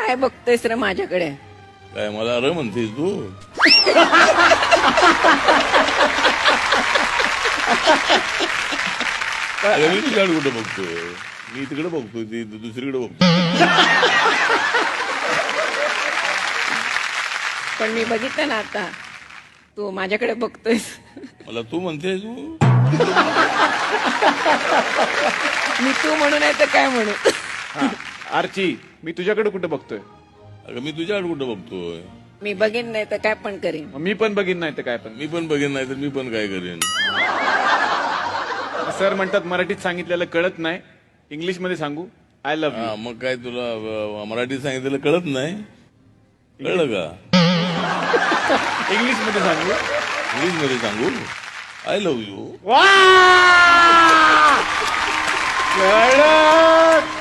काय बघतोयस रे माझ्याकडे? काय मला अरे म्हणतेस तू? अगं मी तुझ्याकडे कुठं बघतोय? मी तिकडे बघतोय, ती दुसरीकडे बघतोय. पण मी बघितलं ना आता, तू माझ्याकडे बघतोयस. मला तू म्हणतेस तू? मी तू म्हणू नाही तर काय म्हणू? आर्ची, मी तुझ्याकडे कुठे बघतोय? अगं मी तुझ्याकडे कुठं बघतोय? मी बघेन नाही तर काय पण करीन. मी पण बघीन नाही तर काय पण. मी पण बघेन नाही तर मी पण काय करेन. सर म्हणतात मराठीत सांगितलेलं कळत नाही, इंग्लिश मध्ये सांगू. आय लव्ह हा, मग काय तुला मराठीत सांगितलेलं कळत नाही? कळलं का? यू. इंग्लिश मध्ये सांगू. इंग्लिश मध्ये सांगू? I love you. कळत.